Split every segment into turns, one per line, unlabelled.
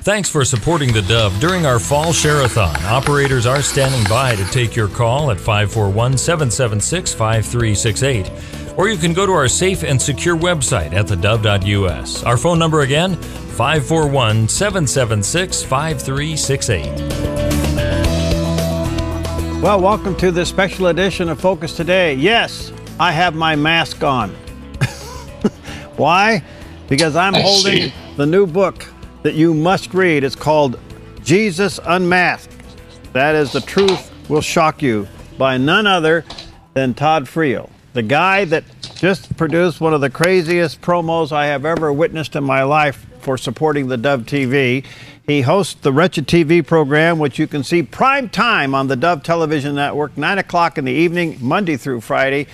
Thanks for supporting the Dove during our fall Share-a-thon. Operators are standing by to take your call at 541-776-5368. Or you can go to our safe and secure website at theDove.us. Our phone number again, 541-776-5368.
Well, welcome to this special edition of Focus Today. Yes, I have my mask on. Why? Because I'm holding the new book that you must read. It's called Jesus Unmasked. That is, the truth will shock you, by none other than Todd Friel, the guy that just produced one of the craziest promos I have ever witnessed in my life for supporting the Dove TV. He hosts the Wretched TV program, which you can see prime time on the Dove television network, 9 o'clock in the evening, Monday through Friday.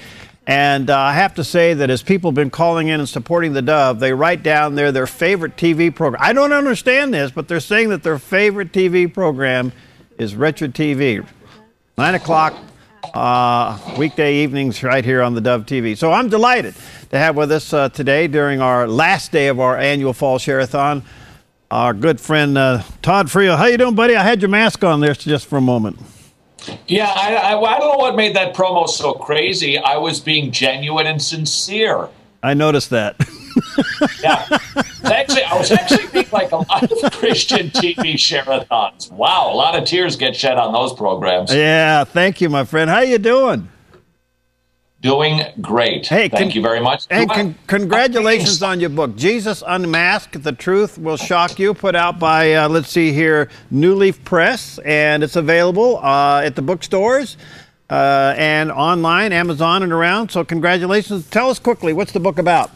And I have to say that as people have been calling in and supporting the Dove, they write down there their favorite TV program. I don't understand this, but they're saying that their favorite TV program is Wretched TV. 9 o'clock weekday evenings right here on the Dove TV. So I'm delighted to have with us today during our last day of our annual Fall Share-a-thon, our good friend Todd Friel. How you doing, buddy? I had your mask on there just for a moment.
Yeah, I don't know what made that promo so crazy. I was being genuine and sincere.
I noticed that.
Yeah, I was actually being like a lot of Christian TV share-a-thons. Wow, a lot of tears get shed on those programs.
Yeah, thank you, my friend. How you doing?
Doing great. Hey, thank you very much.
And congratulations on your book, Jesus Unmasked, The Truth Will Shock You, put out by, let's see here, New Leaf Press, and it's available at the bookstores and online, Amazon and around. So congratulations. Tell us quickly, what's the book about?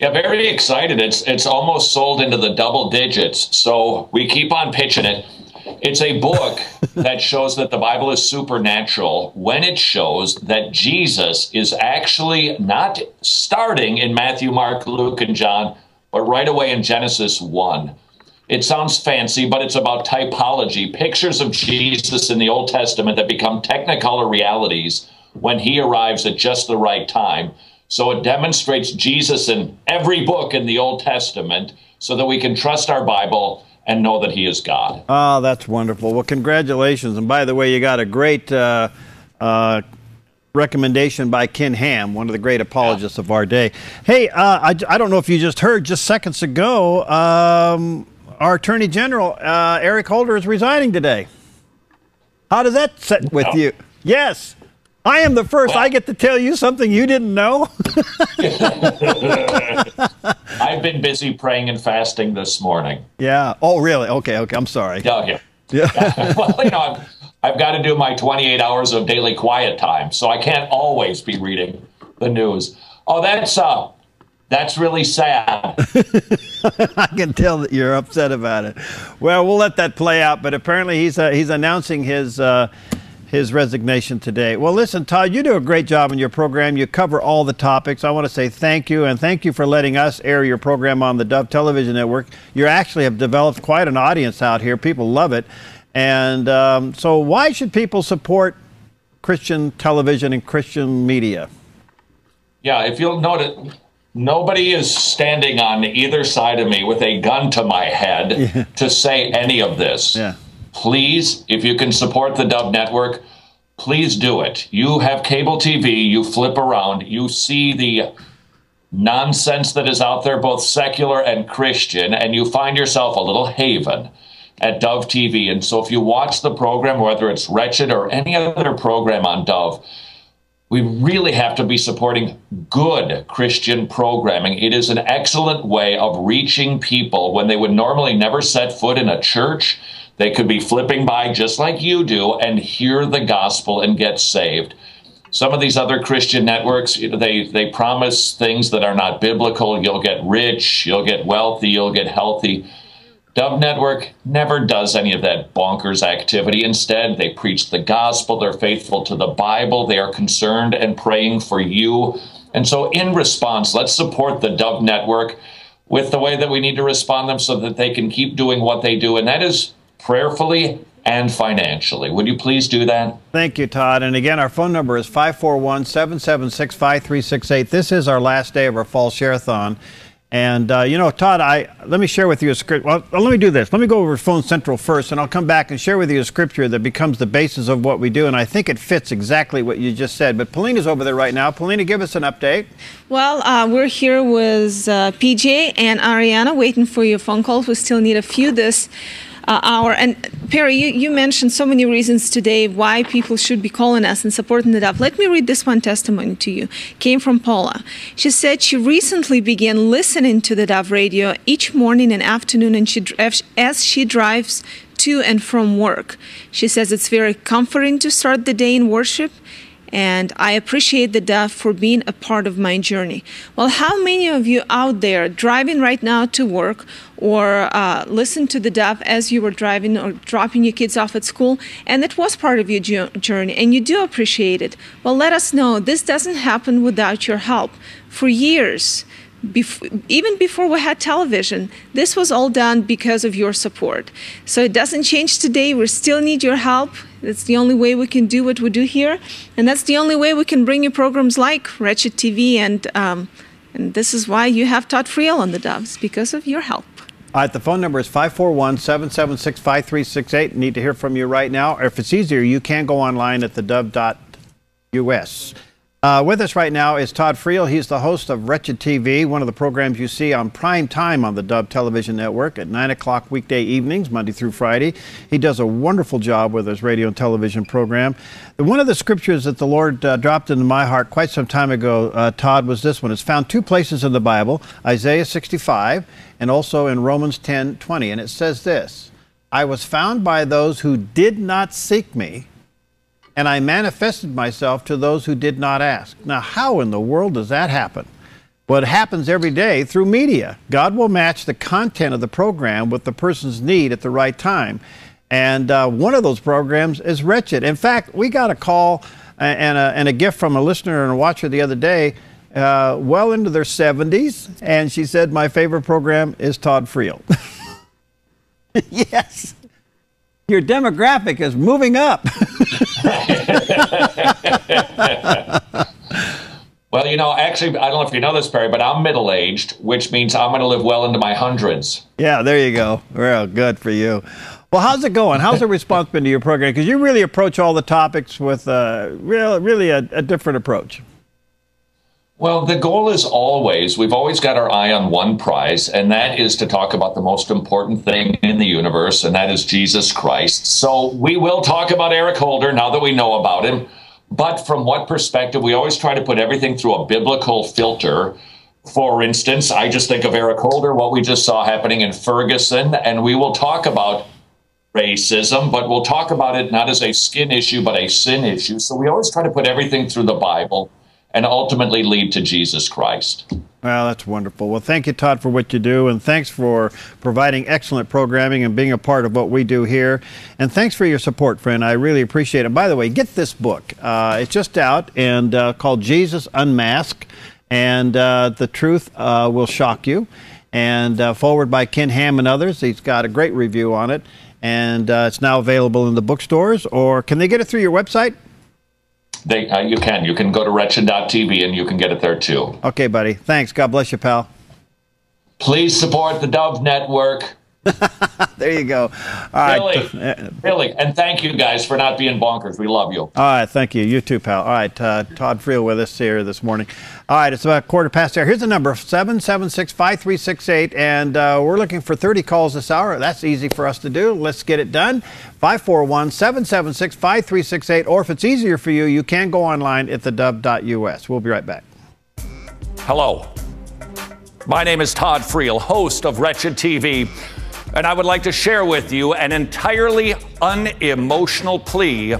Yeah, very excited. It's almost sold into the double digits, so we keep on pitching it. It's a book that shows that the Bible is supernatural when it shows that Jesus is actually not starting in Matthew, Mark, Luke, and John, but right away in Genesis 1. It sounds fancy, but it's about typology, pictures of Jesus in the Old Testament that become technicolor realities when he arrives at just the right time. So it demonstrates Jesus in every book in the Old Testament so that we can trust our Bible and know that he is God.
Oh, that's wonderful. Well, congratulations. And by the way, you got a great recommendation by Ken Ham, one of the great apologists of our day. Hey, I don't know if you just heard just seconds ago, our Attorney General, Eric Holder, is resigning today. How does that sit with you? Yes. I am the first. Well, I get to tell you something you didn't know.
I've been busy praying and fasting this morning.
Yeah. Oh, really? Okay. Okay. I'm sorry.
Yeah. Well, you know, I've got to do my 28 hours of daily quiet time, so I can't always be reading the news. Oh, that's really sad.
I can tell that you're upset about it. Well, we'll let that play out. But apparently, he's announcing his resignation today. Well, listen, Todd, you do a great job in your program. You cover all the topics. I want to say thank you, and thank you for letting us air your program on the Dove Television Network. You actually have developed quite an audience out here. People love it. And so why should people support Christian television and Christian media? Yeah,
if you'll notice, nobody is standing on either side of me with a gun to my head to say any of this.
Yeah.
Please, if you can support the Dove Network, please do it. You have cable TV, you flip around, you see the nonsense that is out there, both secular and Christian, and you find yourself a little haven at Dove TV. And so if you watch the program, whether it's Wretched or any other program on Dove, we really have to be supporting good Christian programming. It is an excellent way of reaching people when they would normally never set foot in a church. They could be flipping by just like you do and hear the gospel and get saved. Some of these other Christian networks, they promise things that are not biblical. You'll get rich, you'll get wealthy, you'll get healthy. Dove Network never does any of that bonkers activity. Instead, they preach the gospel. They're faithful to the Bible. They are concerned and praying for you. And so in response, let's support the Dove Network with the way that we need to respond to them so that they can keep doing what they do. And that is prayerfully and financially. Would you please do that?
Thank you, Todd. And again, our phone number is 541-776-5368. This is our last day of our Fall Share-a-thon. And, you know, Todd, let me share with you a scripture. Well, let me do this. Let me go over Phone Central first, and I'll come back and share with you a scripture that becomes the basis of what we do. And I think it fits exactly what you just said. But Polina's over there right now. Polina, give us an update.
Well, we're here with PJ and Ariana waiting for your phone calls. We still need a few this hour. And Perry, you mentioned so many reasons today why people should be calling us and supporting the Dove. Let me read this one testimony to you. Came from Paula. She said she recently began listening to the Dove radio each morning and afternoon, and as she drives to and from work. She says it's very comforting to start the day in worship, and I appreciate the Dove for being a part of my journey. Well, how many of you out there driving right now to work or listen to the Dove as you were driving or dropping your kids off at school, and it was part of your journey, and you do appreciate it? Well, let us know. This doesn't happen without your help. For years, even before we had television, this was all done because of your support. So it doesn't change today. We still need your help. That's the only way we can do what we do here, and that's the only way we can bring you programs like Wretched TV, and this is why you have Todd Friel on the Doves, because of your help.
All right, the phone number is 541-776-5368. Need to hear from you right now. Or if it's easier, you can go online at theDove.us. With us right now is Todd Friel. He's the host of Wretched TV, one of the programs you see on prime time on the Dove Television Network at 9 o'clock weekday evenings, Monday through Friday. He does a wonderful job with his radio and television program. One of the scriptures that the Lord dropped into my heart quite some time ago, Todd, was this one. It's found two places in the Bible, Isaiah 65 and also in Romans 10:20. And it says this: I was found by those who did not seek me, and I manifested myself to those who did not ask. Now, how in the world does that happen? Well, it happens every day through media. God will match the content of the program with the person's need at the right time. And one of those programs is Wretched. In fact, we got a call and a gift from a listener and a watcher the other day, well into their 70s, and she said, my favorite program is Todd Friel. Yes. Your demographic is moving up.
Well, you know, actually, I don't know if you know this, Perry, but I'm middle-aged, which means I'm going to live well into my hundreds.
Yeah, there you go. Well, good for you. Well, how's it going? How's the response been to your program? Because you really approach all the topics with really a different approach.
Well, the goal is always, we've always got our eye on one prize, and that is to talk about the most important thing in the universe, and that is Jesus Christ. So we will talk about Eric Holder now that we know about him, but from what perspective? We always try to put everything through a biblical filter. For instance, I just think of Eric Holder, what we just saw happening in Ferguson, and we will talk about racism, but we'll talk about it not as a skin issue, but a sin issue. So we always try to put everything through the Bible and ultimately lead to Jesus Christ.
Well, that's wonderful. Well, thank you, Todd, for what you do, and thanks for providing excellent programming and being a part of what we do here. And thanks for your support, friend. I really appreciate it. By the way, get this book. It's just out and called Jesus Unmasked, and the truth will shock you. And forward by Ken Ham and others. He's got a great review on it, and it's now available in the bookstores. Or can they get it through your website?
You can go to wretched.tv and you can get it there too.
Okay, buddy. Thanks. God bless you, pal.
Please support the Dove Network.
There you go. All right.
Really. And thank you guys for not being bonkers. We love you.
All right. Thank you. You too, pal. All right. Todd Friel with us here this morning. All right. It's about 1:15 there. Here's the number, 776-5368. And we're looking for 30 calls this hour. That's easy for us to do. Let's get it done. 541-776-5368. Or if it's easier for you, you can go online at theDove.us. We'll be right back.
Hello. My name is Todd Friel, host of Wretched TV. And I would like to share with you an entirely unemotional plea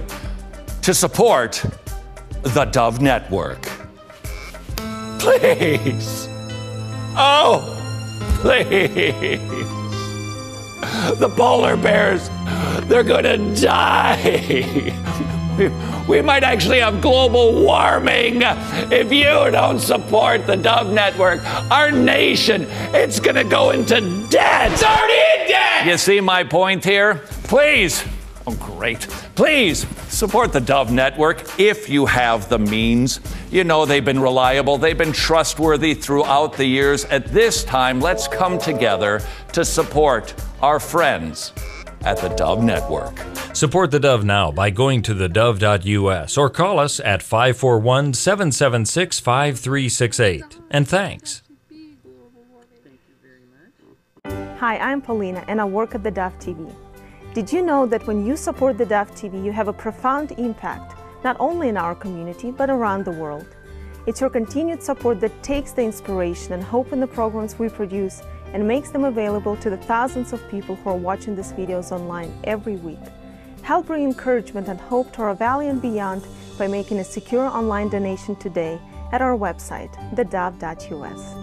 to support the Dove Network. Please. Oh, please. The polar bears, they're going to die. We might actually have global warming if you don't support the Dove Network. Our nation, it's going to go into debt. It's already in debt. You see my point here? Please, oh great, please Support the Dove Network if you have the means. You know they've been reliable, they've been trustworthy throughout the years. At this time, let's come together to support our friends at the Dove Network.
Support the Dove now by going to theDove.us or call us at 541-776-5368. And thanks.
Hi, I'm Polina and I work at theDove TV. Did you know that when you support theDove TV, you have a profound impact, not only in our community, but around the world? It's your continued support that takes the inspiration and hope in the programs we produce and makes them available to the thousands of people who are watching these videos online every week. Help bring encouragement and hope to our valley and beyond by making a secure online donation today at our website, theDove.us.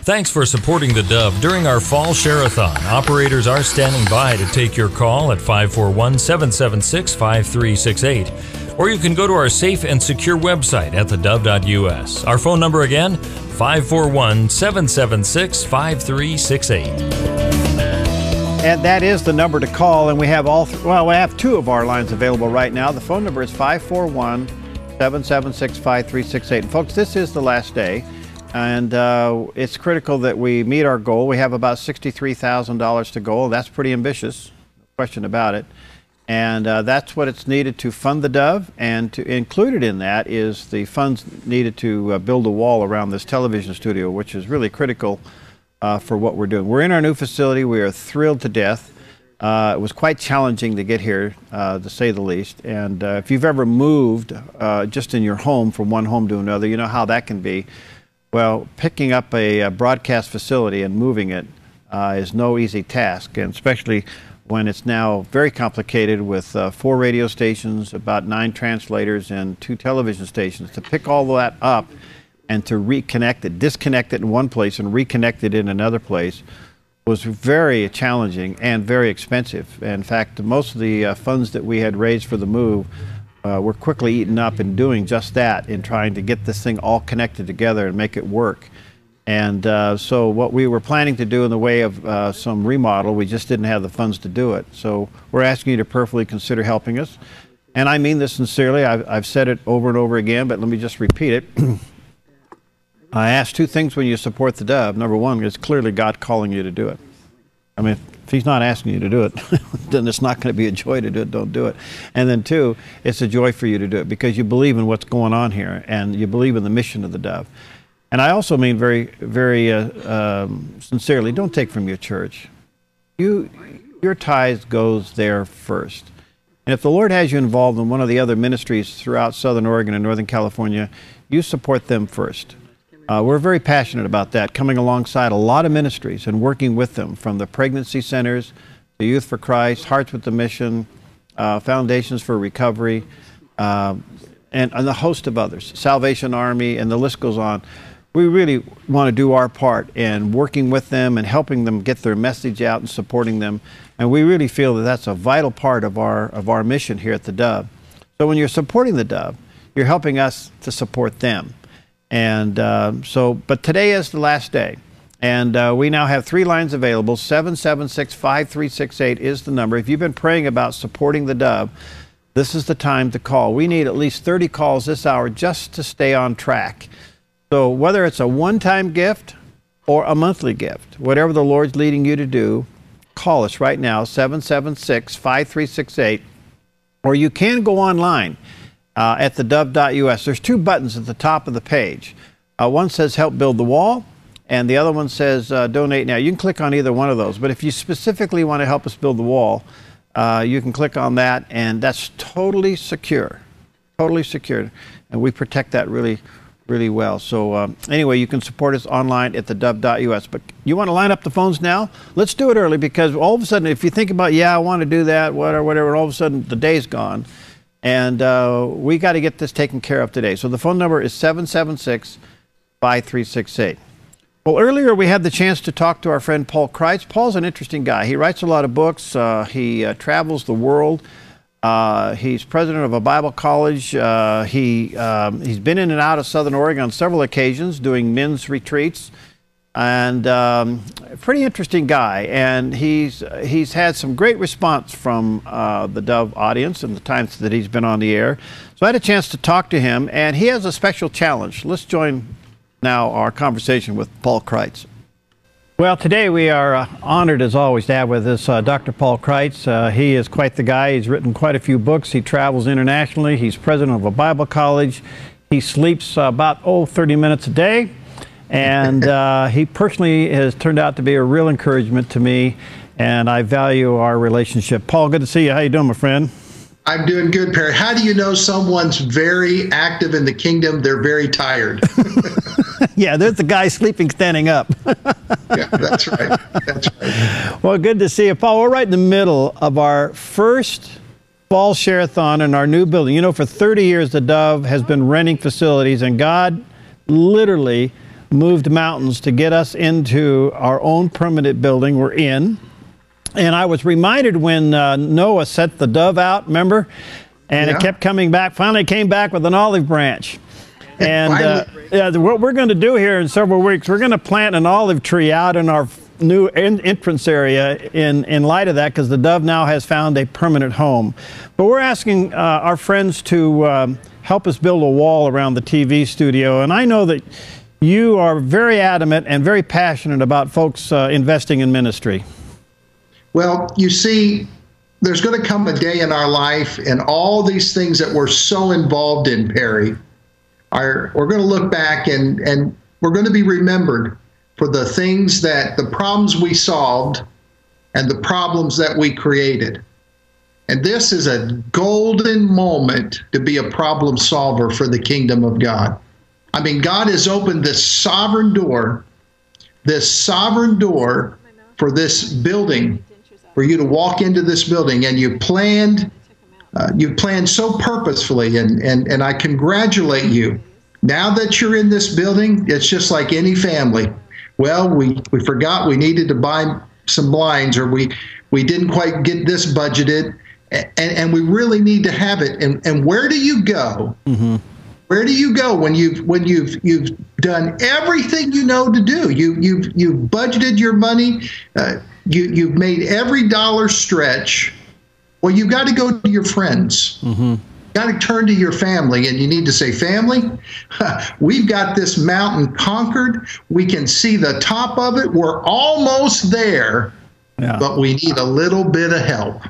Thanks for supporting the Dove during our fall Share-a-thon. Operators are standing by to take your call at 541-776-5368. Or you can go to our safe and secure website at theDove.us. Our phone number again, 541-776-5368.
And that is the number to call, and we have we have two of our lines available right now. The phone number is 541-776-5368. And folks, this is the last day. And it's critical that we meet our goal. We have about $63,000 to go. That's pretty ambitious, no question about it. And that's what it's needed to fund the Dove. And to included in that is the funds needed to build a wall around this television studio, which is really critical for what we're doing. We're in our new facility. We are thrilled to death. It was quite challenging to get here, to say the least. And if you've ever moved just in your home from one home to another, you know how that can be. Well, picking up a broadcast facility and moving it is no easy task, and especially when it's now very complicated with 4 radio stations, about 9 translators, and 2 television stations. To pick all that up and to reconnect it, disconnect it in one place and reconnect it in another place was very challenging and very expensive. In fact, most of the funds that we had raised for the move were quickly eaten up in doing just that, in trying to get this thing all connected together and make it work. And so what we were planning to do in the way of some remodel, we just didn't have the funds to do it. So we're asking you to prayerfully consider helping us. And I mean this sincerely. I've said it over and over again, but let me just repeat it. I ask 2 things when you support the Dove. Number 1 is clearly God calling you to do it. I mean, if he's not asking you to do it, then it's not going to be a joy to do it. Don't do it. And then 2, it's a joy for you to do it because you believe in what's going on here and you believe in the mission of the Dove. And I also mean very, very sincerely, don't take from your church. Your tithe goes there first. And if the Lord has you involved in one of the other ministries throughout Southern Oregon and Northern California, you support them first. We're very passionate about that, coming alongside a lot of ministries and working with them, from the pregnancy centers, the Youth for Christ, Hearts with the Mission, Foundations for Recovery, and a host of others, Salvation Army, and the list goes on. We really want to do our part in working with them and helping them get their message out and supporting them. And we really feel that that's a vital part of our mission here at the Dove. So when you're supporting the Dove, you're helping us to support them. And but today is the last day. And we now have 3 lines available. 776-5368 is the number. If you've been praying about supporting the Dove, this is the time to call. We need at least 30 calls this hour just to stay on track. So whether it's a one-time gift or a monthly gift, whatever the Lord's leading you to do, call us right now, 776-5368. Or you can go online at theDove.us. There's 2 buttons at the top of the page. One says Help Build the Wall, and the other one says Donate Now. You can click on either one of those, but if you specifically want to help us build the wall, you can click on that, and that's totally secure, and we protect that really well. So anyway, you can support us online at theDove.us. But you want to line up the phones now? Let's do it early, because all of a sudden, if you think about, I want to do that, whatever, and all of a sudden the day's gone. And we got to get this taken care of today. So the phone number is 776-5368. Well, earlier we had the chance to talk to our friend Paul Kreitz. Paul's an interesting guy. He writes a lot of books. He travels the world. He's president of a Bible college. He's been in and out of Southern Oregon on several occasions doing men's retreats. and pretty interesting guy. And he's had some great response from the Dove audience in the times that he's been on the air. So I had a chance to talk to him, and he has a special challenge. Let's join now our conversation with Paul Kreitz. Well, today we are honored, as always, to have with us Dr. Paul Kreitz. He is quite the guy. He's written quite a few books. He travels internationally. He's president of a Bible college. He sleeps about 30 minutes a day. And he personally has turned out to be a real encouragement to me, and I value our relationship. Paul, good to see you. How you doing, my friend?
I'm doing good, Perry. How do you know someone's very active in the kingdom? They're very tired.
Yeah, there's the guy sleeping standing up.
Yeah, that's right. That's right.
Well, good to see you, Paul. We're right in the middle of our first fall Share-a-thon in our new building. You know, for 30 years, the Dove has been renting facilities, and God literally moved mountains to get us into our own permanent building we're in. And I was reminded when Noah set the dove out, remember? And it kept coming back. Finally came back with an olive branch. And what we're going to do here in several weeks, we're going to plant an olive tree out in our new entrance area in light of that, because the Dove now has found a permanent home. But we're asking our friends to help us build a wall around the TV studio. And I know that you are very adamant and very passionate about folks investing in ministry.
Well, you see, there's going to come a day in our life, and all these things that we're so involved in, Perry, we're going to look back and we're going to be remembered for the things the problems we solved and the problems that we created. And this is a golden moment to be a problem solver for the kingdom of God. I mean, God has opened this sovereign door for this building, for you to walk into this building, and you planned so purposefully, and I congratulate you. Now that you're in this building, it's just like any family. Well, we forgot we needed to buy some blinds, or we didn't quite get this budgeted, and we really need to have it. And where do you go? Mm-hmm. Where do you go when you've done everything you know to do? You've budgeted your money. You've made every dollar stretch. Well, you've got to go to your friends. Mm-hmm. Got to turn to your family, and you need to say, family, we've got this mountain conquered. We can see the top of it. We're almost there, but we need a little bit of help.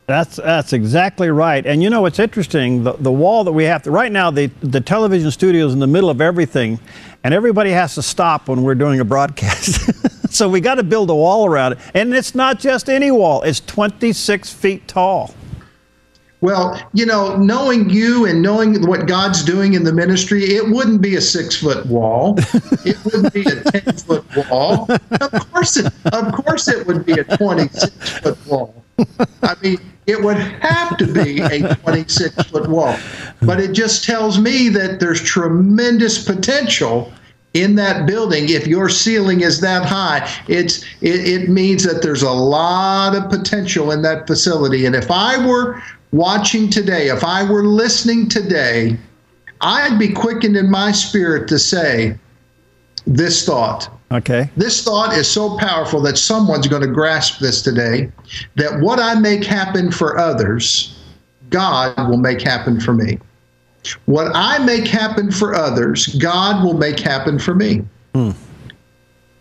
That's exactly right. And you know, it's interesting, the wall that we have to, right now, the television studio is in the middle of everything, and everybody has to stop when we're doing a broadcast. So we got to build a wall around it. And it's not just any wall, it's 26 feet tall.
Well, you know, knowing you and knowing what God's doing in the ministry, it wouldn't be a 6-foot wall. It wouldn't be a 10-foot wall. Of course it would be a 26-foot wall. I mean, it would have to be a 26-foot wall. But it just tells me that there's tremendous potential in that building. If your ceiling is that high, it means that there's a lot of potential in that facility. And if I were watching today, if I were listening today, I'd be quickened in my spirit to say this thought.
Okay.
This thought is so powerful that someone's going to grasp this today, that what I make happen for others, God will make happen for me. What I make happen for others, God will make happen for me. Hmm.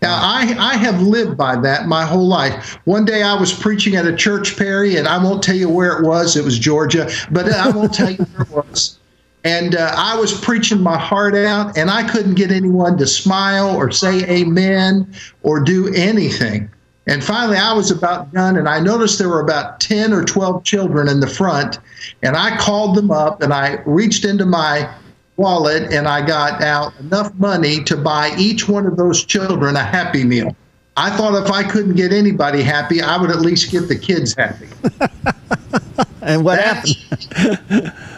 Now, I have lived by that my whole life. One day I was preaching at a church, Perry, and I won't tell you where it was. It was Georgia, but I won't tell you where it was. And I was preaching my heart out, and I couldn't get anyone to smile or say amen or do anything. And finally, I was about done, and I noticed there were about 10 or 12 children in the front, and I called them up, and I reached into my wallet, and I got out enough money to buy each one of those children a Happy Meal. I thought if I couldn't get anybody happy, I would at least get the kids happy.
And what happened?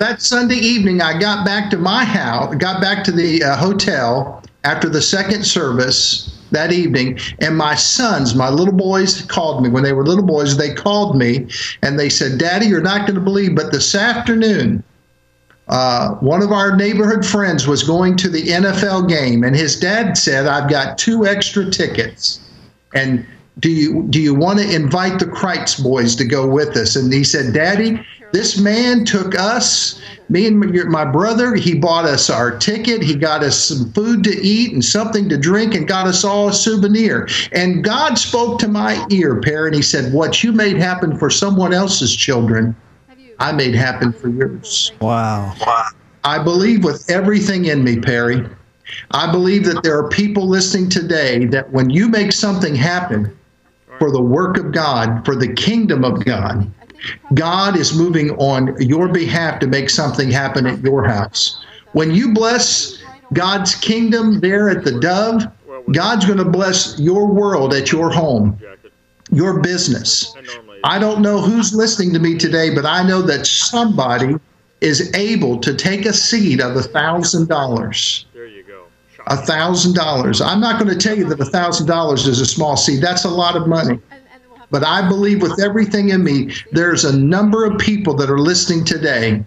That Sunday evening, I got back to my house, got back to the hotel after the second service that evening, and my sons, my little boys, called me. When they were little boys, they called me, and they said, "Daddy, you're not going to believe, but this afternoon, One of our neighborhood friends was going to the NFL game, and his dad said, "I've got 2 extra tickets, and do you want to invite the Kreitz boys to go with us?" And he said, "Daddy, this man took us, me and my brother, he bought us our ticket, he got us some food to eat and something to drink, and got us all a souvenir. And God spoke to my ear, Perry, and he said, what you made happen for someone else's children, I made happen for yours."
Wow.
I believe with everything in me, Perry, I believe that there are people listening today that when you make something happen for the work of God, for the kingdom of God, God is moving on your behalf to make something happen at your house. When you bless God's kingdom there at the Dove, God's going to bless your world at your home, your business. I don't know who's listening to me today, but I know that somebody is able to take a seed of $1,000.
There you go.
$1,000. I'm not going to tell you that $1,000 is a small seed. That's a lot of money. But I believe with everything in me, there's a number of people that are listening today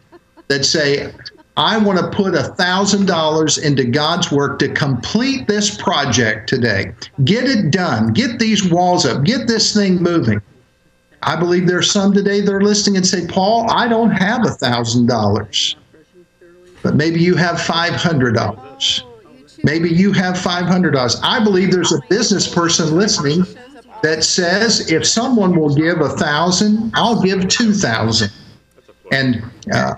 that say, I want to put $1,000 into God's work to complete this project today. Get it done. Get these walls up. Get this thing moving. I believe there's some today that are listening and say, Paul, I don't have $1,000. But maybe you have $500. Maybe you have $500. I believe there's a business person listening that says, if someone will give $1,000, I'll give $2,000. And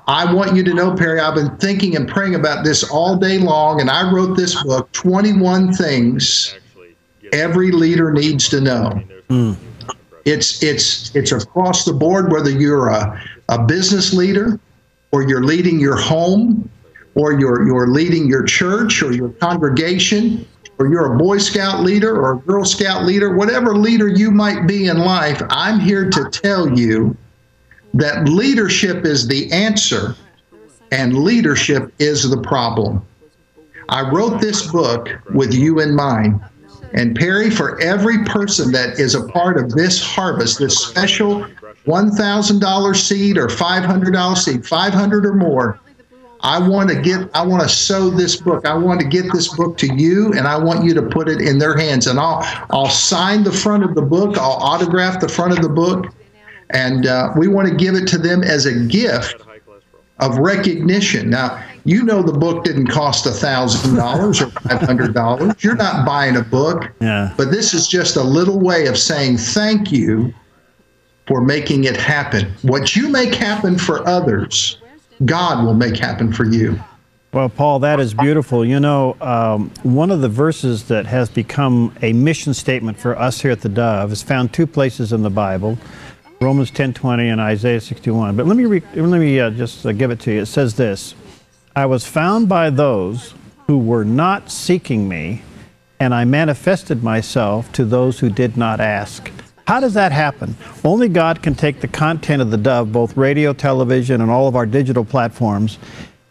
I want you to know, Perry, I've been thinking and praying about this all day long, and I wrote this book, 21 Things Every Leader Needs to Know. It's across the board, whether you're a business leader, or you're leading your home, or you're leading your church or your congregation, or you're a Boy Scout leader or a Girl Scout leader, whatever leader you might be in life, I'm here to tell you that leadership is the answer and leadership is the problem. I wrote this book with you in mind. And Perry, for every person that is a part of this harvest, this special $1,000 seed or $500 seed, 500 or more, I want to sow this book. I want to get this book to you, and I want you to put it in their hands. And I'll sign the front of the book. I'll autograph the front of the book. And we want to give it to them as a gift of recognition. Now, you know the book didn't cost $1,000 or $500. You're not buying a book.
Yeah.
But this is just a little way of saying thank you for making it happen. What you make happen for others, God will make happen for you.
Well, Paul, that is beautiful. You know, one of the verses that has become a mission statement for us here at the Dove is found 2 places in the Bible, Romans 10:20 and Isaiah 61. But let me just give it to you. It says this: I was found by those who were not seeking me, and I manifested myself to those who did not ask. How does that happen? Only God can take the content of the Dove, both radio, television, and all of our digital platforms,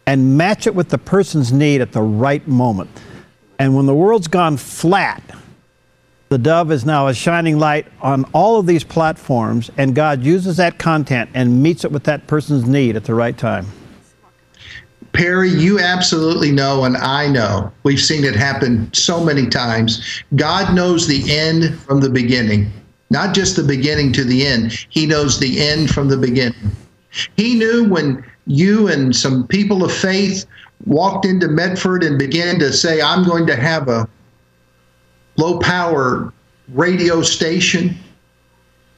and match it with the person's need at the right moment. And when the world's gone flat, the Dove is now a shining light on all of these platforms, and God uses that content and meets it with that person's need at the right time.
Perry, you absolutely know, and I know. We've seen it happen so many times. God knows the end from the beginning. Not just the beginning to the end. He knows the end from the beginning. He knew when you and some people of faith walked into Medford and began to say, I'm going to have a low-power radio station.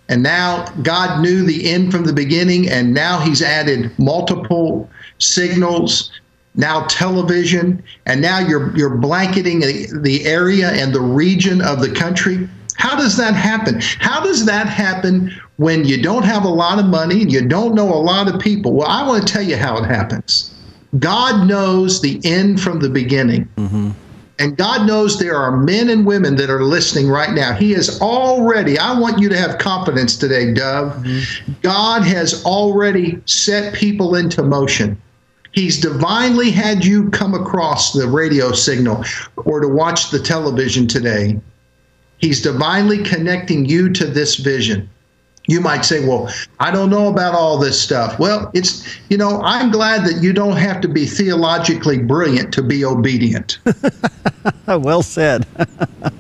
And now God knew the end from the beginning, and now he's added multiple signals, now television, and now you're blanketing the area and the region of the country. How does that happen? How does that happen when you don't have a lot of money and you don't know a lot of people? Well, I want to tell you how it happens. God knows the end from the beginning. Mm-hmm. And God knows there are men and women that are listening right now. He has already, I want you to have confidence today, Dove. Mm-hmm. God has already set people into motion. He's divinely had you come across the radio signal or to watch the television today. He's divinely connecting you to this vision. You might say, well, I don't know about all this stuff. Well, I'm glad that you don't have to be theologically brilliant to be obedient.
Well said.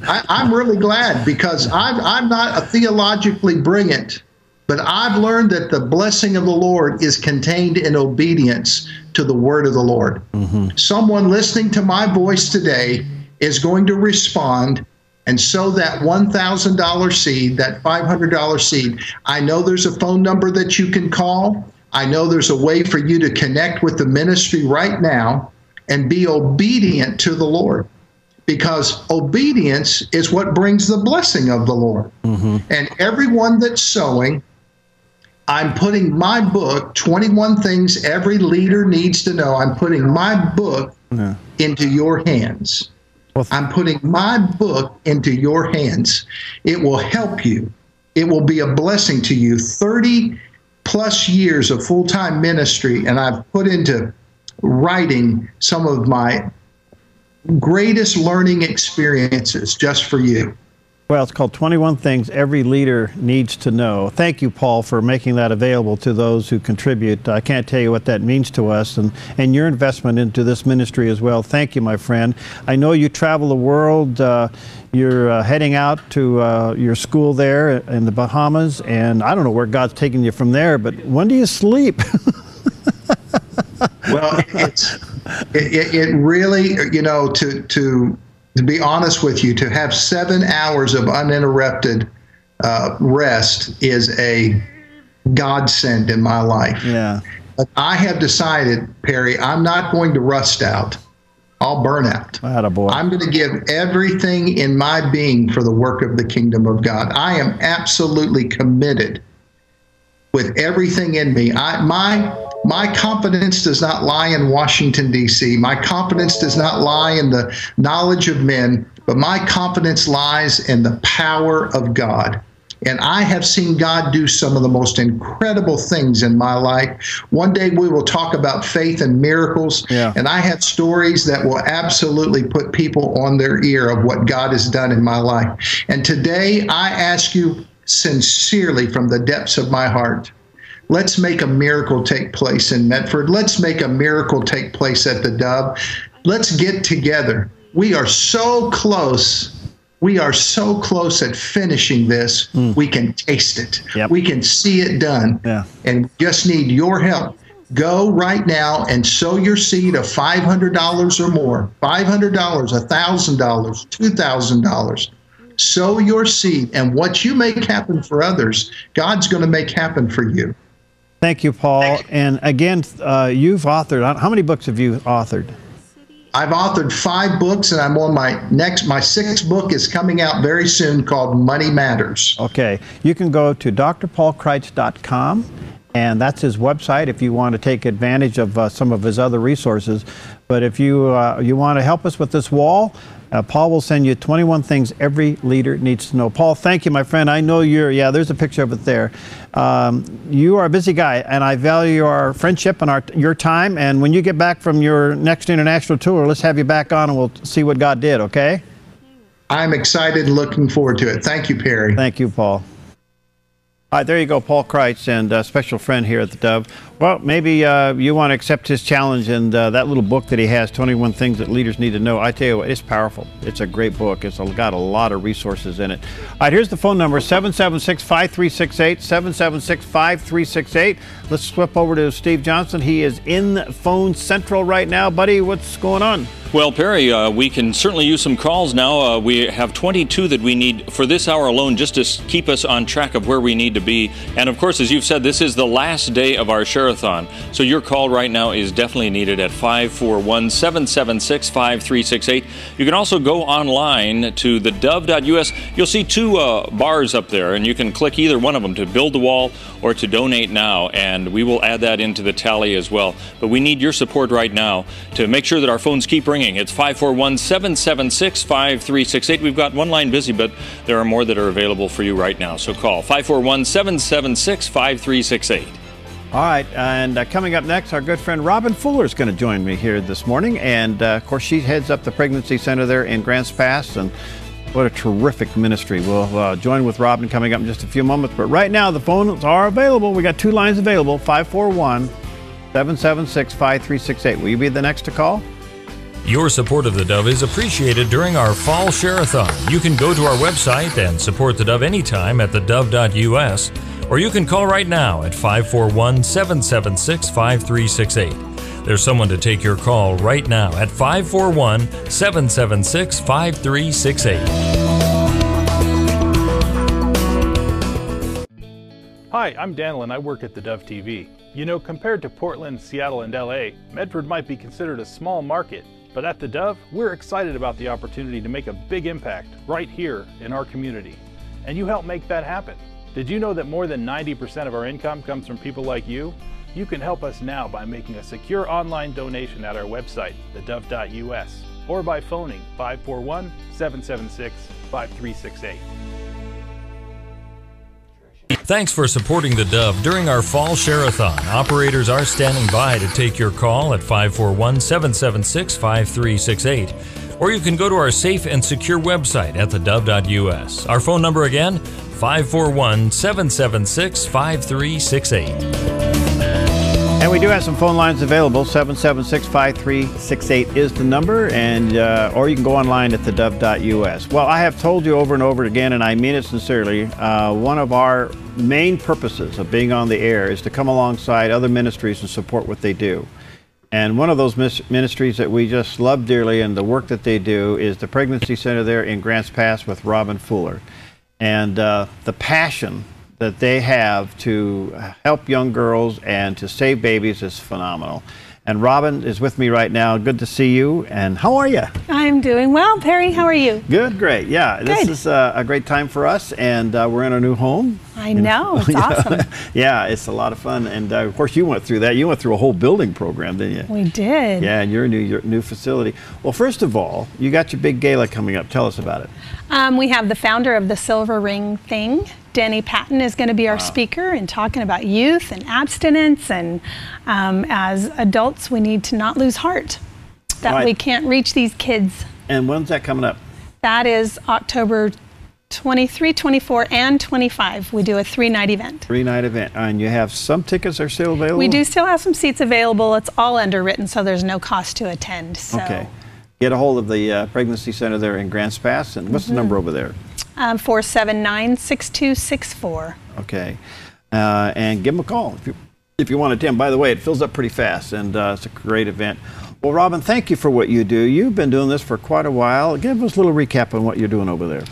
I'm really glad, because I'm not a theologically brilliant, but I've learned that the blessing of the Lord is contained in obedience to the word of the Lord. Mm-hmm. Someone listening to my voice today is going to respond and sow that $1,000 seed, that $500 seed. I know there's a phone number that you can call. I know there's a way for you to connect with the ministry right now and be obedient to the Lord, because obedience is what brings the blessing of the Lord. Mm-hmm. And everyone that's sowing, I'm putting my book, 21 Things Every Leader Needs to Know, I'm putting my book into your hands. I'm putting my book into your hands. It will help you. It will be a blessing to you. 30 plus years of full-time ministry, and I've put into writing some of my greatest learning experiences just for you.
Well, it's called 21 Things Every Leader Needs to Know. Thank you, Paul, for making that available to those who contribute. I can't tell you what that means to us, and your investment into this ministry as well. Thank you, my friend. I know you travel the world. You're heading out to your school there in the Bahamas, and I don't know where God's taking you from there, but when do you sleep?
Well, it really, to be honest with you, to have 7 hours of uninterrupted rest is a godsend in my life.
Yeah.
But I have decided, Perry, I'm not going to rust out. I'll burn out.
Attaboy. I'm
going to give everything in my being for the work of the kingdom of God. I am absolutely committed with everything in me. My confidence does not lie in Washington, D.C. My confidence does not lie in the knowledge of men, but my confidence lies in the power of God. And I have seen God do some of the most incredible things in my life. One day we will talk about faith and miracles. Yeah. And I have stories that will absolutely put people on their ear of what God has done in my life. And today I ask you sincerely from the depths of my heart, let's make a miracle take place in Medford. Let's make a miracle take place at the Dove. Let's get together. We are so close. We are so close at finishing this. We can taste it. Yep. We can see it done. Yeah. And we just need your help. Go right now and sow your seed of $500 or more. $500, $1,000, $2,000. Sow your seed, and what you make happen for others, God's going to make happen for you.
Thank you, Paul. And again, you've authored, how many books have you authored?
I've authored 5 books, and I'm on my 6th book is coming out very soon, called Money Matters.
Okay. You can go to drpaulkreitz.com, and that's his website if you want to take advantage of some of his other resources. But if you want to help us with this wall, Paul will send you 21 things every leader needs to know. Paul, thank you, my friend. I know there's a picture of it there. You are a busy guy, and I value our friendship and your time. And when you get back from your next international tour, let's have you back on and we'll see what God did, okay?
I'm excited and looking forward to it. Thank you, Perry.
Thank you, Paul. All right, there you go, Paul Kreitz, and a special friend here at the Dove. Well, maybe you want to accept his challenge, and that little book that he has, 21 Things That Leaders Need to Know. I tell you what, it's powerful. It's a great book. It's got a lot of resources in it. All right, here's the phone number, 776-5368, 776-5368. Let's flip over to Steve Johnson. He is in Phone Central right now. Buddy, what's going on?
Well, Perry, we can certainly use some calls now. We have 22 that we need for this hour alone just to keep us on track of where we need to be. And of course, as you've said, this is the last day of our Share-a-thon. So your call right now is definitely needed at 541-776-5368. You can also go online to thedove.us. You'll see 2 bars up there, and you can click either one of them to build the wall or to donate now. And we will add that into the tally as well. But we need your support right now to make sure that our phones keep ringing. It's 541-776-5368. We've got one line busy, but there are more that are available for you right now. So call 541-776-5368.
All right, and coming up next, our good friend Robin Fuller is going to join me here this morning. And, of course, she heads up the pregnancy center there in Grants Pass. And What a terrific ministry. We'll join with Robin coming up in just a few moments. But right now, the phones are available. We got 2 lines available, 541-776-5368. Will you be the next to call?
Your support of the Dove is appreciated during our fall Share-a-thon. You can go to our website and support the Dove anytime at theDove.us, or you can call right now at 541-776-5368. There's someone to take your call right now at 541-776-5368.
Hi, I'm Daniel and I work at theDove TV. You know, compared to Portland, Seattle, and LA, Medford might be considered a small market, but at the Dove, we're excited about the opportunity to make a big impact right here in our community. And you help make that happen. Did you know that more than 90% of our income comes from people like you? You can help us now by making a secure online donation at our website, theDove.us, or by phoning 541-776-5368.
Thanks for supporting the Dove during our fall Share-a-thon. Operators are standing by to take your call at 541-776-5368. Or you can go to our safe and secure website at theDove.us. Our phone number again, 541-776-5368.
And we do have some phone lines available. 776-5368 is the number, and or you can go online at theDove.us. Well, I have told you over and over again, and I mean it sincerely, one of our main purposes of being on the air is to come alongside other ministries and support what they do. And one of those ministries that we just love dearly and the work that they do is the Pregnancy Center there in Grants Pass with Robin Fuller. And the passion that they have to help young girls and to save babies is phenomenal. And Robin is with me right now. Good to see you. And how are you?
I'm doing well. Perry, how are you?
Good, great. Yeah,
Good.
This is a great time for us, and we're in our new home.
I know, it's awesome.
Yeah, it's a lot of fun. And of course, you went through that. You went through a whole building program, didn't you?
We did.
Yeah, and your new facility. Well, first of all, you got your big gala coming up. Tell us about it.
We have the founder of the Silver Ring thing. Denny Patton is going to be our speaker and talking about youth and abstinence, and as adults we need to not lose heart that we can't reach these kids.
And when's that coming up?
That is October 23, 24, and 25. We do a 3-night event.
3-night event. And you have some tickets are still available?
We do still have some seats available. It's all underwritten, so there's no cost to attend. So.
Okay. Get a hold of the Pregnancy Center there in Grants Pass. And what's the number over there? 479-6264. Okay. And give them a call if you want to attend. By the way, it fills up pretty fast, and it's a great event. Well, Robin, thank you for what you do. You've been doing this for quite a while. Give us a little recap on what you're doing over there.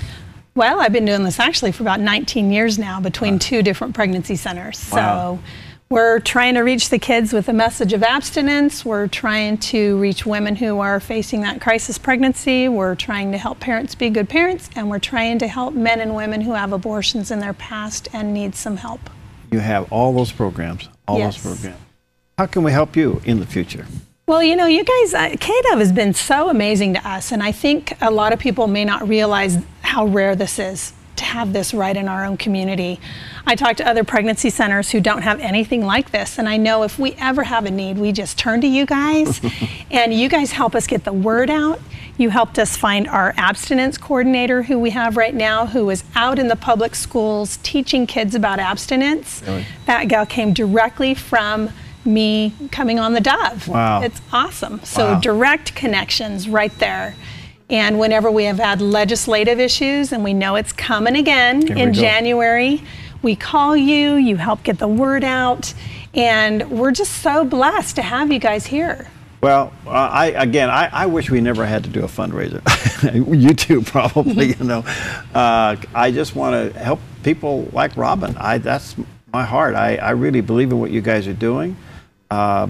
Well, I've been doing this actually for about 19 years now between 2 different pregnancy centers.
Wow.
So we're trying to reach the kids with a message of abstinence. We're trying to reach women who are facing that crisis pregnancy. We're trying to help parents be good parents, and we're trying to help men and women who have abortions in their past and need some help.
You have all those programs, those programs. How can we help you in the future?
Well, you know, you guys, KDOV has been so amazing to us, and I think a lot of people may not realize how rare this is to have this right in our own community. I talk to other pregnancy centers who don't have anything like this, and I know if we ever have a need, we just turn to you guys, and you guys help us get the word out. You helped us find our abstinence coordinator who we have right now, who is out in the public schools teaching kids about abstinence. Really? That gal came directly from me coming on the Dove.
Wow.
It's awesome. So direct connections right there. And whenever we have had legislative issues, and we know it's coming again in January, we call you, you help get the word out, and we're just so blessed to have you guys here.
Well, I wish we never had to do a fundraiser. You too, probably, you know. I just want to help people like Robin. That's my heart. I really believe in what you guys are doing.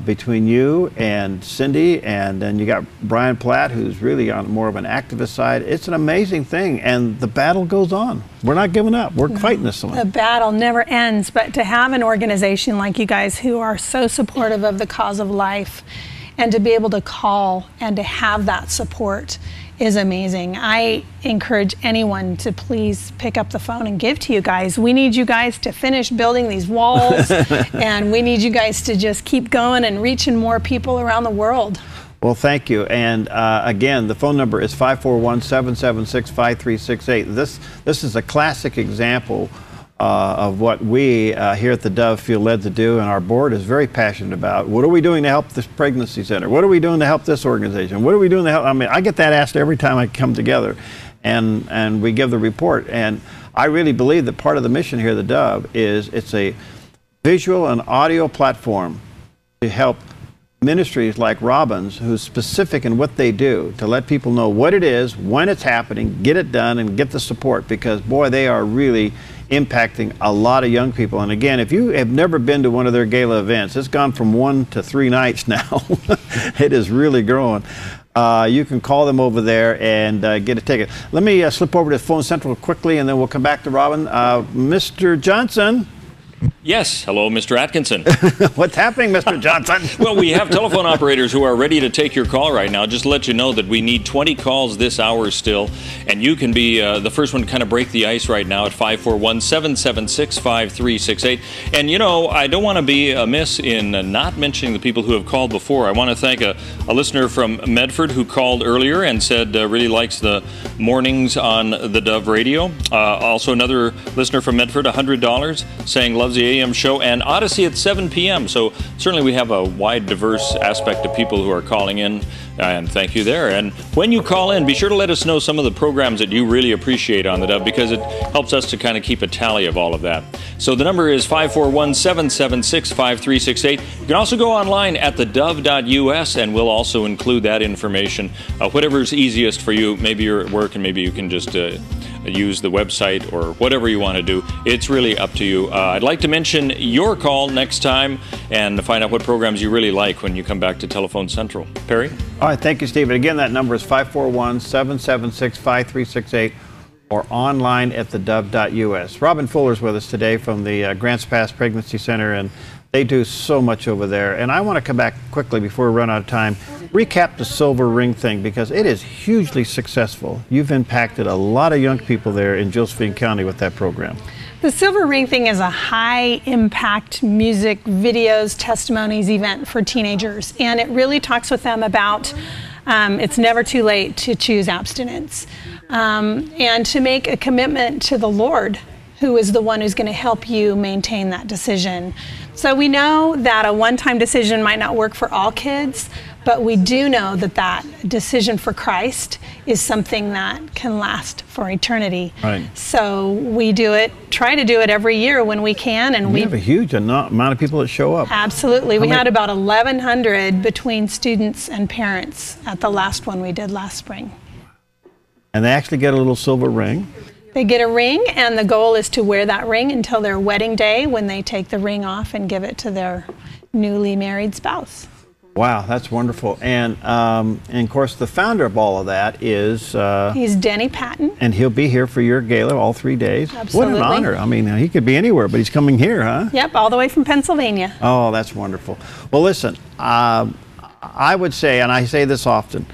Between you and Cindy, and then you got Brian Platt, who's really on more of an activist side. It's an amazing thing, and the battle goes on. We're not giving up. We're fighting this one.
The battle never ends, but to have an organization like you guys who are so supportive of the cause of life, and to be able to call and to have that support is amazing. I encourage anyone to please pick up the phone and give to you guys. We need you guys to finish building these walls, and we need you guys to just keep going and reaching more people around the world.
Well, thank you. And again, the phone number is 541-776-5368. This is a classic example of what we here at the Dove feel led to do, and our board is very passionate about. What are we doing to help this pregnancy center? What are we doing to help this organization? What are we doing to help? I mean, I get that asked every time I come together, and we give the report. And I really believe that part of the mission here at the Dove is it's a visual and audio platform to help ministries like Robin's, who's specific in what they do, to let people know what it is, when it's happening, get it done, and get the support, because boy, they are really impacting a lot of young people. And again, if you have never been to one of their gala events, it's gone from 1 to 3 nights now. It is really growing. You can call them over there and get a ticket. Let me slip over to Phone Central quickly, and then we'll come back to Robin. Mr. Johnson.
Yes. Hello, Mr. Atkinson.
What's happening, Mr. Johnson?
Well, we have telephone operators who are ready to take your call right now. Just to let you know that we need 20 calls this hour still, and you can be the first one to kind of break the ice right now at 541-776-5368. And, you know, I don't want to be amiss in not mentioning the people who have called before. I want to thank a listener from Medford who called earlier and said really likes the mornings on the Dove Radio. Also another listener from Medford, $100, saying loves the AM show, and Odyssey at 7 p.m. So certainly we have a wide, diverse aspect of people who are calling in, and thank you there. And when you call in, be sure to let us know some of the programs that you really appreciate on the Dove, because it helps us to kind of keep a tally of all of that. So the number is 541-776-5368. You can also go online at theDove.us, and we'll also include that information. Whatever's easiest for you. Maybe you're at work and maybe you can just use the website or whatever you want to do. It's really up to you. I'd like to mention your call next time and find out what programs you really like when you come back to Telephone Central. Perry?
All right, thank you, Stephen. Again, that number is 541-776-5368 or online at theDove.us. Robin Fuller's with us today from the Grants Pass Pregnancy Center, and they do so much over there. And I want to come back quickly before we run out of time, recap the silver ring thing, because it is hugely successful. You've impacted a lot of young people there in Josephine County with that program.
The Silver Ring thing is a high impact music, videos, testimonies event for teenagers. And it really talks with them about it's never too late to choose abstinence and to make a commitment to the Lord, who is the one who's going to help you maintain that decision. So we know that a one-time decision might not work for all kids, but we do know that that decision for Christ is something that can last for eternity.
Right.
So we do it, try to do it every year when we can. And we
have a huge amount of people that show up.
Absolutely. We had about 1,100 between students and parents at the last one we did last spring.
And they actually get a little silver ring.
They get a ring, and the goal is to wear that ring until their wedding day, when they take the ring off and give it to their newly married spouse.
Wow, that's wonderful. And of course, the founder of all of that is...
he's Denny Patton.
And he'll be here for your gala all 3 days.
Absolutely.
What an honor. I mean, he could be anywhere, but he's coming here, huh?
Yep, all the way from Pennsylvania.
Oh, that's wonderful. Well, listen, I would say, and I say this often,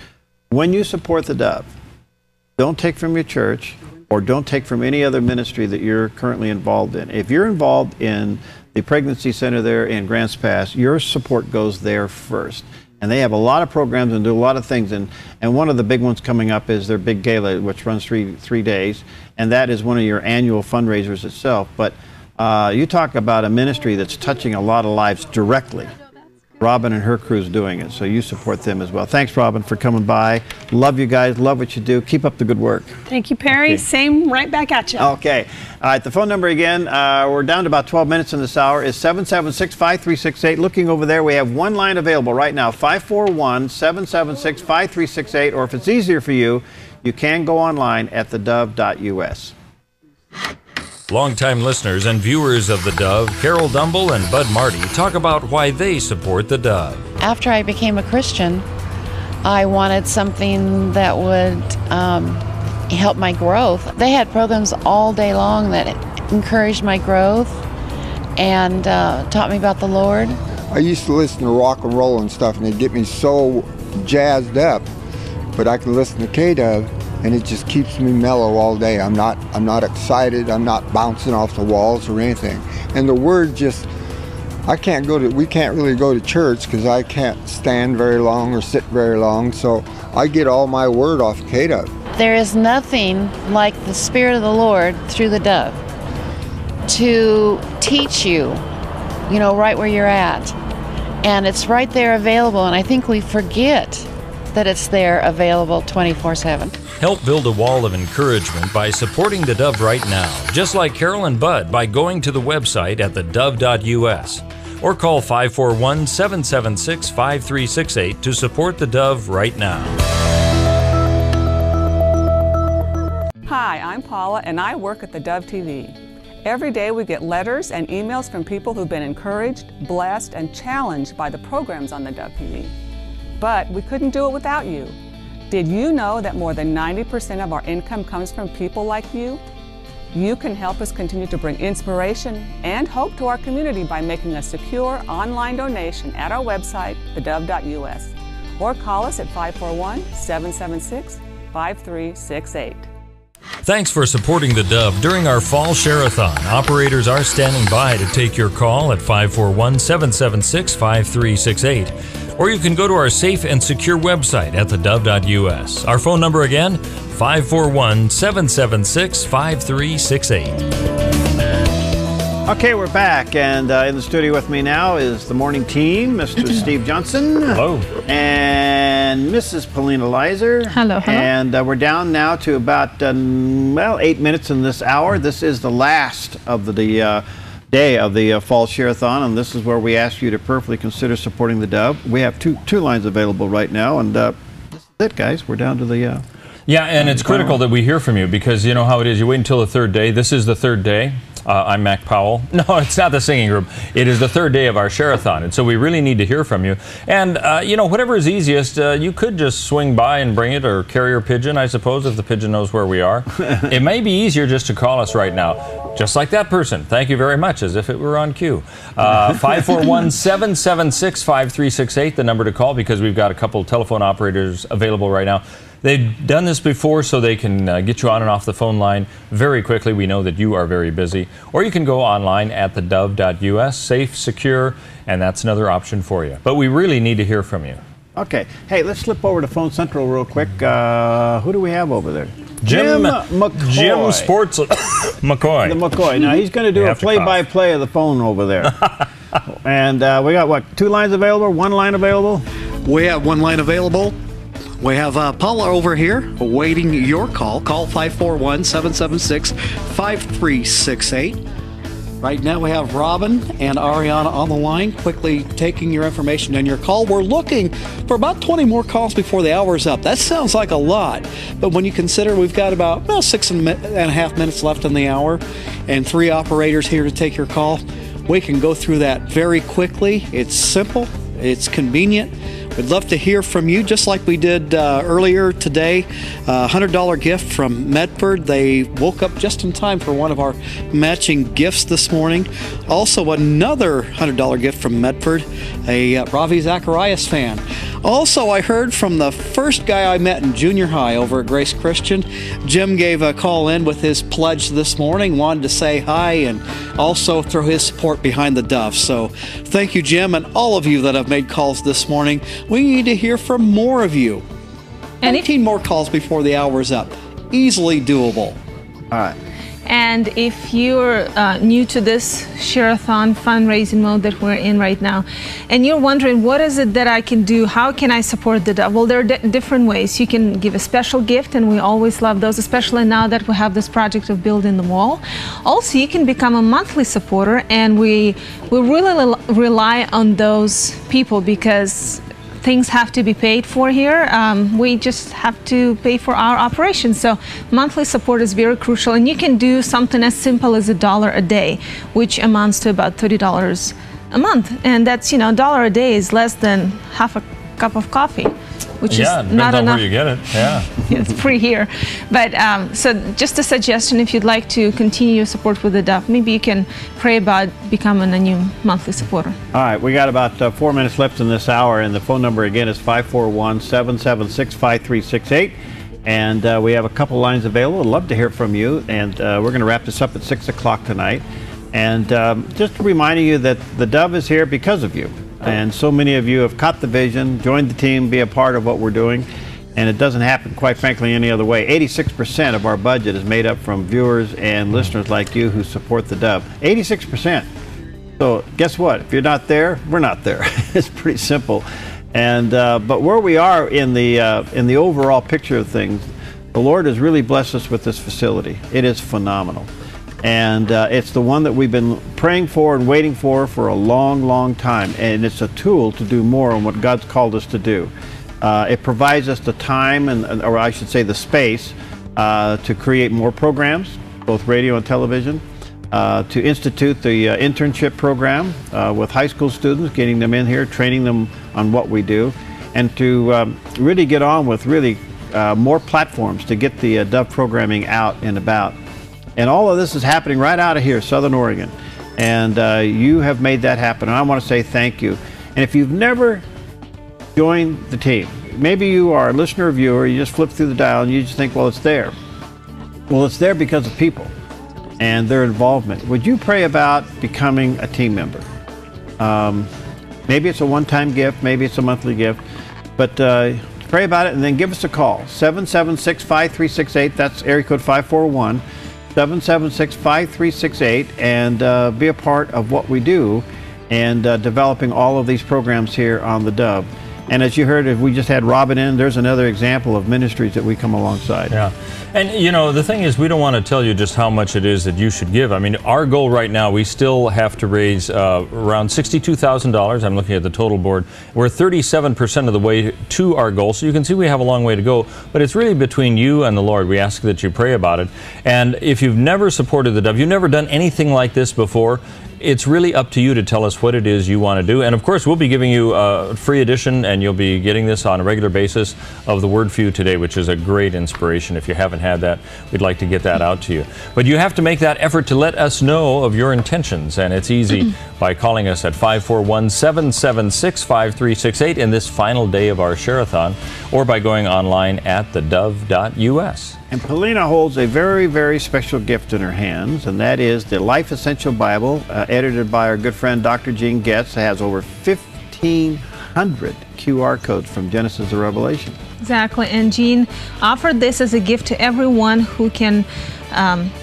when you support the Dove, don't take from your church or don't take from any other ministry that you're currently involved in. If you're involved in the pregnancy center there in Grants Pass, your support goes there first. And they have a lot of programs and do a lot of things. And one of the big ones coming up is their big gala, which runs three days. And that is one of your annual fundraisers itself. But you talk about a ministry that's touching a lot of lives directly. Robin and her crew's doing it, so you support them as well. Thanks, Robin, for coming by. Love you guys. Love what you do. Keep up the good work.
Thank you, Perry. Okay. Same right back at you.
Okay. All right, the phone number again, we're down to about 12 minutes in this hour, is 776-5368. Looking over there, we have one line available right now, 541-776-5368, or if it's easier for you, you can go online at theDove.us.
Longtime listeners and viewers of the Dove, Carol Dumble and Bud Marty, talk about why they support the Dove.
After I became a Christian, I wanted something that would help my growth. They had programs all day long that encouraged my growth and taught me about the Lord.
I used to listen to rock and roll and stuff, and it'd get me so jazzed up. But I can listen to KDove, and it just keeps me mellow all day. I'm not excited. I'm not bouncing off the walls or anything. And the Word just we can't really go to church because I can't stand very long or sit very long, so I get all my word off KDOV.
There is nothing like the Spirit of the Lord through the Dove to teach you, right where you're at. And it's right there available, and I think we forget that it's there available 24/7.
Help build a wall of encouragement by supporting the Dove right now, just like Carol and Bud by going to the website at theDove.us or call 541-776-5368 to support the Dove right now.
Hi, I'm Paula and I work at the Dove TV. Every day we get letters and emails from people who've been encouraged, blessed, and challenged by the programs on the Dove TV. But we couldn't do it without you. Did you know that more than 90% of our income comes from people like you? You can help us continue to bring inspiration and hope to our community by making a secure online donation at our website, theDove.us, or call us at 541-776-5368.
Thanks for supporting the Dove during our fall Share-a-thon. Operators are standing by to take your call at 541-776-5368. Or you can go to our safe and secure website at theDove.us. Our phone number again, 541-776-5368.
Okay, we're back, and in the studio with me now is the morning team, Mr. Steve Johnson.
Hello.
And Mrs. Polina Leiser.
Hello, hello.
And we're down now to about, 8 minutes in this hour. This is the last of the day of the fall Share-a-thon, and this is where we ask you to prayerfully consider supporting the Dove. We have two lines available right now, and this is it, guys. We're down to the...
yeah, and it's critical that we hear from you, because you know how it is. You wait until the third day. This is the third day. I'm Mac Powell. No, it's not the singing group. It is the third day of our Share-a-thon, and so we really need to hear from you. And, whatever is easiest, you could just swing by and bring it, or carrier pigeon, I suppose, if the pigeon knows where we are. It may be easier just to call us right now, just like that person. Thank you very much, as if it were on cue. 541-776-5368, the number to call, because we've got a couple telephone operators available right now. They've done this before, so they can get you on and off the phone line very quickly. We know that you are very busy. Or you can go online at theDove.us, safe, secure, and that's another option for you. But we really need to hear from you.
Okay. Hey, let's slip over to Phone Central real quick. Who do we have over there? Jim McCoy.
Jim Sports McCoy.
The McCoy. Now, he's going to do a play-by-play of the phone over there. And we got, what, 2 lines available, 1 line available?
We have 1 line available. We have Paula over here awaiting your call. Call 541-776-5368. Right now we have Robin and Ariana on the line, quickly taking your information and your call. We're looking for about 20 more calls before the hour is up. That sounds like a lot, but when you consider we've got about 6.5 minutes left in the hour and 3 operators here to take your call, we can go through that very quickly. It's simple, it's convenient. We'd love to hear from you, just like we did earlier today. $100 gift from Medford. They woke up just in time for one of our matching gifts this morning. Also, another $100 gift from Medford, a Ravi Zacharias fan. Also, I heard from the first guy I met in junior high over at Grace Christian. Jim gave a call in with his pledge this morning, wanted to say hi and also throw his support behind the Dove. So thank you, Jim, and all of you that have made calls this morning. We need to hear from more of you. 18 more calls before the hour is up. Easily doable.
All right.
And if you're new to this Share-a-thon fundraising mode that we're in right now, and you're wondering, what is it that I can do? How can I support the Dove? Well, there are different ways. You can give a special gift, and we always love those, especially now that we have this project of building the wall. Also, you can become a monthly supporter, and we really rely on those people because things have to be paid for here. We just have to pay for our operations. So monthly support is very crucial, and you can do something as simple as $1 a day, which amounts to about $30 a month. And that's, $1 a day is less than half a cup of coffee, which is not enough.
Where you get it. Yeah.
It's free here. But so just a suggestion, if you'd like to continue your support with the Dove, maybe you can pray about becoming a new monthly supporter.
All right, we got about 4 minutes left in this hour, and the phone number again is 541-776-5368. And we have a couple lines available. I'd love to hear from you, and we're going to wrap this up at 6 o'clock tonight. And just reminding you that the Dove is here because of you. And so many of you have caught the vision, joined the team, be a part of what we're doing. And it doesn't happen, quite frankly, any other way. 86% of our budget is made up from viewers and listeners like you who support the Dove. 86%. So guess what? If you're not there, we're not there. It's pretty simple. And but where we are in the overall picture of things, the Lord has really blessed us with this facility. It is phenomenal. And it's the one that we've been praying for and waiting for a long, long time. And it's a tool to do more on what God's called us to do. It provides us the time, or I should say the space, to create more programs, both radio and television, to institute the internship program with high school students, getting them in here, training them on what we do, and to really get on with more platforms to get the Dove programming out and about. And all of this is happening right out of here, Southern Oregon. And you have made that happen. And I want to say thank you. And if you've never joined the team, maybe you are a listener or viewer, you just flip through the dial and you just think, well, it's there. Well, it's there because of people and their involvement. Would you pray about becoming a team member? Maybe it's a one-time gift, maybe it's a monthly gift, but pray about it and then give us a call. 776-5368, that's area code 541. 776-5368, and be a part of what we do and developing all of these programs here on the Dove. And as you heard, if we just had Robin in, there's another example of ministries that we come alongside.
Yeah. And, you know, the thing is, we don't want to tell you just how much it is that you should give. I mean, our goal right now, we still have to raise around $62,000. I'm looking at the total board. We're 37% of the way to our goal. So you can see we have a long way to go. But it's really between you and the Lord. We ask that you pray about it. And if you've never supported the Dove, you've never done anything like this before, it's really up to you to tell us what it is you want to do. And of course, we'll be giving you a free edition, and you'll be getting this on a regular basis, of the Word for You Today, which is a great inspiration. If you haven't had that, we'd like to get that out to you. But you have to make that effort to let us know of your intentions, and it's easy by calling us at 541-776-5368 in this final day of our Share-a-thon, or by going online at theDove.us.
And Polina holds a very, very special gift in her hands, and that is the Life Essential Bible, edited by our good friend Dr. Gene Getz. It has over 1,500 QR codes from Genesis to Revelation.
Exactly, and Gene offered this as a gift to everyone who can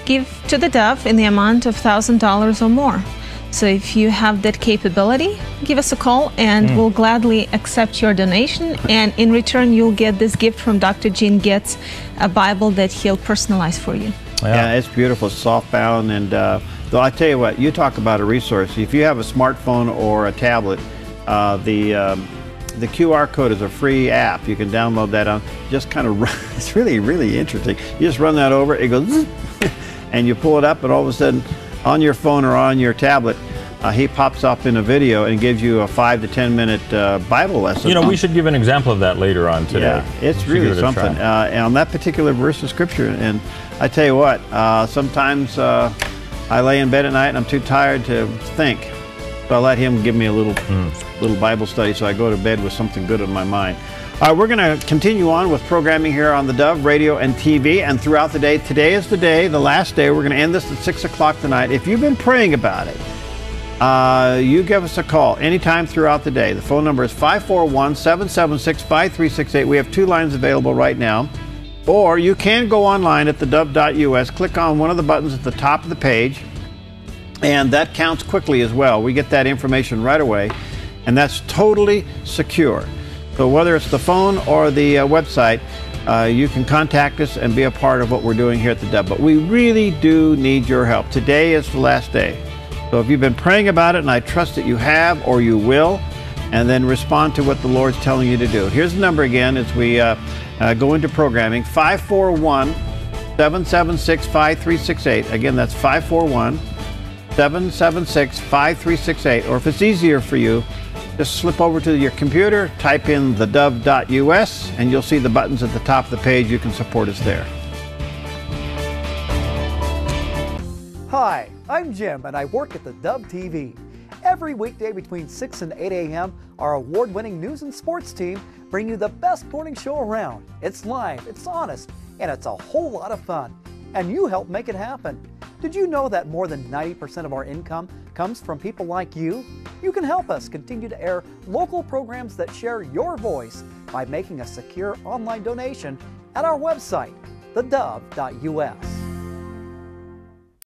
give to the Dove in the amount of $1,000 or more. So if you have that capability, give us a call and we'll gladly accept your donation. And in return, you'll get this gift from Dr. Gene Getz, a Bible that he'll personalize for you.
Yeah, it's beautiful, soft bound, and though I tell you what, you talk about a resource. If you have a smartphone or a tablet, the QR code is a free app. You can download that on. Just kind of, it's really, really interesting. You just run that over, it goes, and you pull it up, and all of a sudden, on your phone or on your tablet, he pops up in a video and gives you a 5 to 10 minute Bible lesson.
You know, we should give an example of that later on today.
Yeah, it's really something. And on that particular verse of Scripture, and I tell you what, sometimes I lay in bed at night and I'm too tired to think. So I let him give me a little Bible study, so I go to bed with something good in my mind. We're going to continue on with programming here on the Dove, radio and TV, and throughout the day. Today is the day, the last day. We're going to end this at 6 o'clock tonight. If you've been praying about it, you give us a call anytime throughout the day. The phone number is 541-776-5368. We have 2 lines available right now. Or you can go online at theDove.us, click on one of the buttons at the top of the page, and that counts quickly as well. We get that information right away, and that's totally secure. So whether it's the phone or the website, you can contact us and be a part of what we're doing here at the Dove. But we really do need your help. Today is the last day. So if you've been praying about it, and I trust that you have or you will, and then respond to what the Lord's telling you to do. Here's the number again as we go into programming, 541-776-5368. Again, that's 541-776-5368. Or if it's easier for you, just slip over to your computer, type in theDove.us, and you'll see the buttons at the top of the page. You can support us there.
Hi, I'm Jim, and I work at the Dove TV. Every weekday between 6 and 8 a.m., our award-winning news and sports team bring you the best morning show around. It's live, it's honest, and it's a whole lot of fun. And you help make it happen. Did you know that more than 90% of our income comes from people like you? You can help us continue to air local programs that share your voice by making a secure online donation at our website, theDove.us.